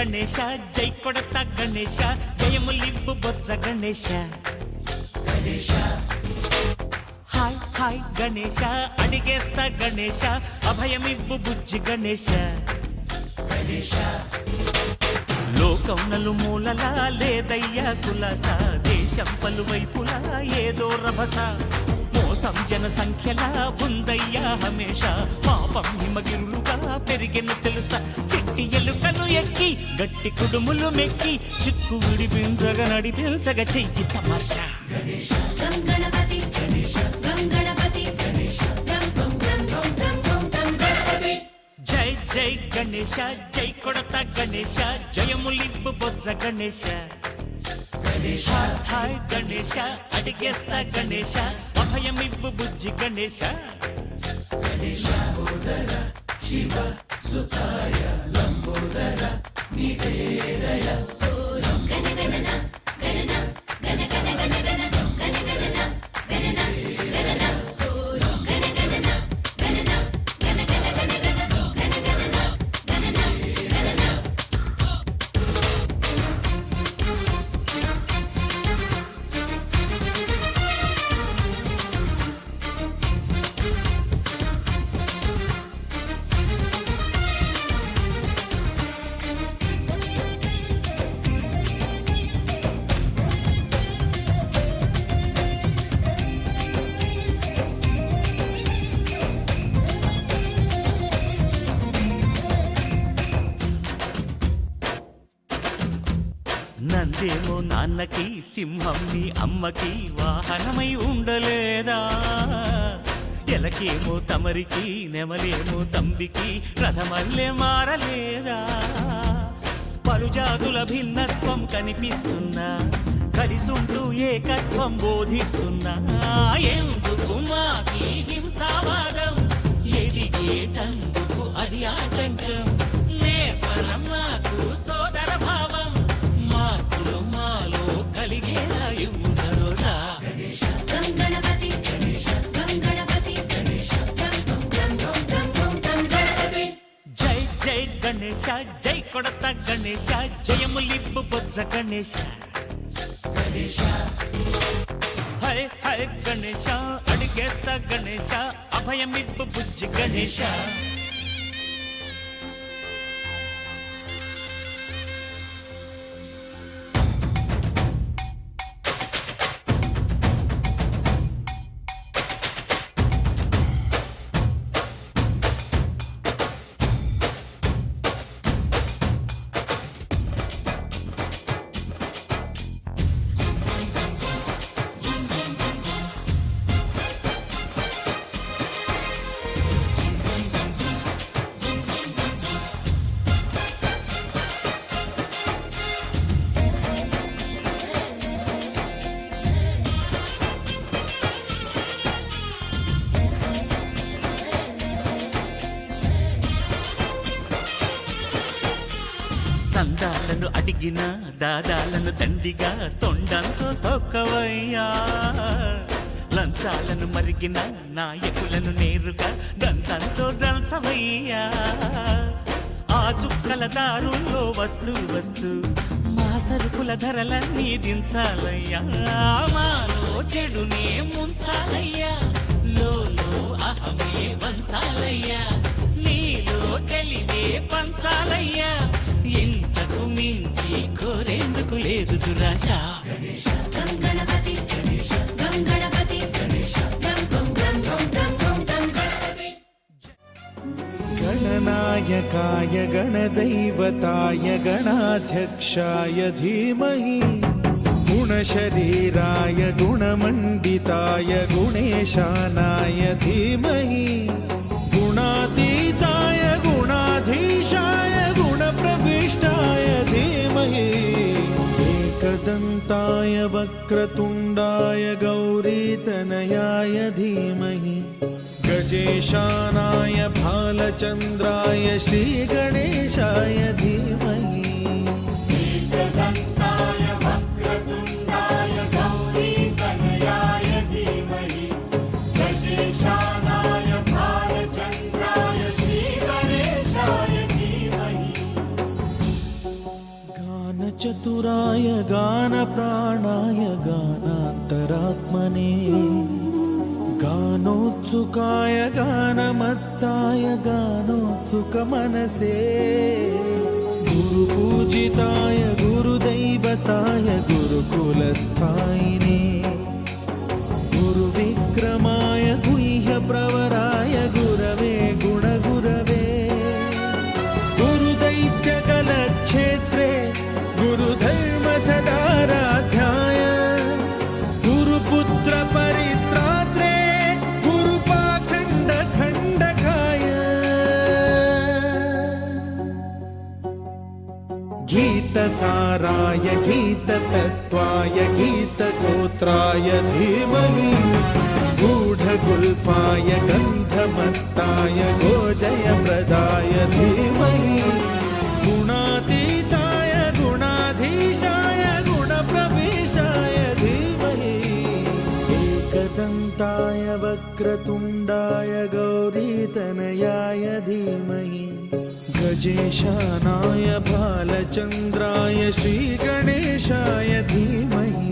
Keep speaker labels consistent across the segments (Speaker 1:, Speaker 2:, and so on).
Speaker 1: గణేశ జై కొడత గణేశ జయములివ్వు బొజ్జ Ganesha hi hi Ganesha అడిగేస్తా Ganesha అభయమివ్వు బుజ్జి గణేశ లోకం నలుమూలలా లేదయ్యా కులాస దేశం పలువైపులా ఏదో రభస మోసం జన సంఖ్యలా ఉందయ్యా హమేష పాపం హిమగిరులుగా పెరిగెను తెలుసా చెట్టి ఎలుకను ఎక్కి గట్టి కుడుములు మెక్కి చిక్కు విడిపించగా నడిపించగా చెయ్యి తమాషా గణపతి గణపతి జై జై గణేశ జై కొడత గణేశ జయములివ్వు బొజ్జ గణేశ హాయ్ గణేశ అడిగేస్తా గణేశ అభయమివ్వు బుజ్జి గణేశ శివ సుతాయ లంబోదర నివేదయ గణ గణన గణన గణ గణ గణ గణ గణ గణన గణన గణన గణ గణన గణన గణ గణ గణ గణ గణ గణన గణన గణన నందేమో నాన్నకి సింహం నీ అమ్మకి వాహనమై ఉండలేదా ఎలకేమో తమరికి నెమలేమో తంబికి రథమల్లే మారలేదా పలుజాతుల భిన్నత్వం కనిపిస్తున్నా కలిసుంటూ ఏకత్వం బోధిస్తున్నా ఎందుకు మాకి హింసావాదం ఎదిగేటందుకు అది ఆటంకం నేర్పరం నాకు సోదర భావం మార్పులు మాలో కలిగేలా యువరోజా గణపతి గణపతి జై జై గణేశ జై కొడత గణేశ జయములివ్వు బొజ్జ గణేశ హై హై గణేశ అడిగేస్తా గణేశ అభయమివ్వు బుజ్జి గణేశ సందాలను అడిగిన దాదాలను దండిగా తొండంతో తొక్కవయ్యా లంచాలను మరిగిన నాయకులను నేరుగా దంతంతో దంచవయ్యా ఆ చుక్కల దారుల్లో వస్తూ వస్తూ మా సరుకుల ధరలన్నీ దించాలయ్యా మాలో చెడునే ముంచాలయ్యా లోలో అహమే వంచాలయ్యా నీలో తెలివే పంచాలయ్యా ఇంతకు మించి కోరేందుకు లేదు దురాశ గణపతి గణపతి
Speaker 2: गणनायकाय गणदैवताय गणाध्यक्षाय धीमहि गुणशरीराय गुणमण्डिताय गुणेशानाय धीमहि गुणातीताय गुणाधीशाय गुणप्रविष्टाय धीमहि एकदन्ताय वक्रतुण्डाय गौरीतनयाय धीमहि गजेशानाय भालचन्द्राय श्रीगणेशाय धीमहि एकदन्ताय वक्रतुण्डाय गौरीतनयाय धीमहि गजेशानाय भालचन्द्राय श्रीगणेशाय धीमहि गानप्राणाय गानान्तरात्मने गानोत्सुकाय गानमत्ताय गानोत्सुकमनसे गुरुपूजिताय गुरुदैवताय गुरुकुलस्थायिने गुरुविक्रमाय गुह्यप्रवराय गुरवे गुणगुरवे गुरुदैत्यकलक्षेत्रे गुरुधर्मसदाराध्याय गुरुपुत्रपरित्रात्रे गुरुपाखण्डखण्डकाय गीतसाराय गीततत्त्वाय गीतगोत्राय धीमहि गूढगुल्फाय गन्धमत्ताय गोजयप्रदाय धीमहि गुणातीताय गुणाधीशाय गुणप्रविष्टाय धीमहि एकदन्ताय वक्रतुण्डाय गौरीतनयाय धीमहि गजेशानाय भालचन्द्राय श्रीगणेशाय धीमहि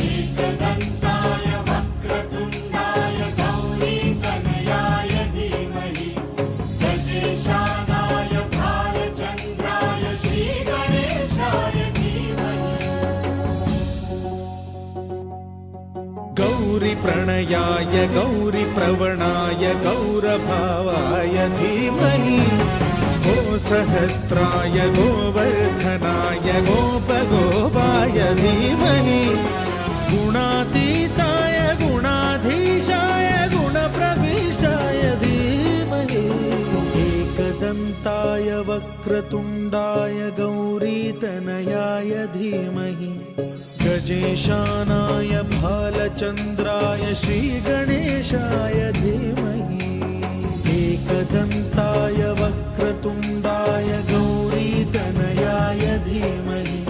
Speaker 3: एकदन्ताय वक्रतुण्डाय गौरीतनयाय धीमहि गजेशानाय भालचन्द्राय श्रीगणेशाय धीमहि
Speaker 2: गौरीप्रणयाय गौरीप्रवणाय गौरभावाय धीमहि गोसहस्राय गोवर्धनाय गोपगोपाय धीमहि गुणातीताय गुणाधीशाय गुणप्रविष्टाय धीमहि एकदन्ताय वक्रतुण्डाय गौरीतनयाय धीमहि गजेशानाय भालचन्द्राय श्रीगणेशाय धीमहि एकदन्ताय वक्रतुण्डाय गौरीतनयाय धीमहि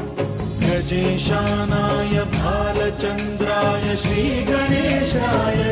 Speaker 2: गजेशानाय भालचन्द्राय श्रीगणेशाय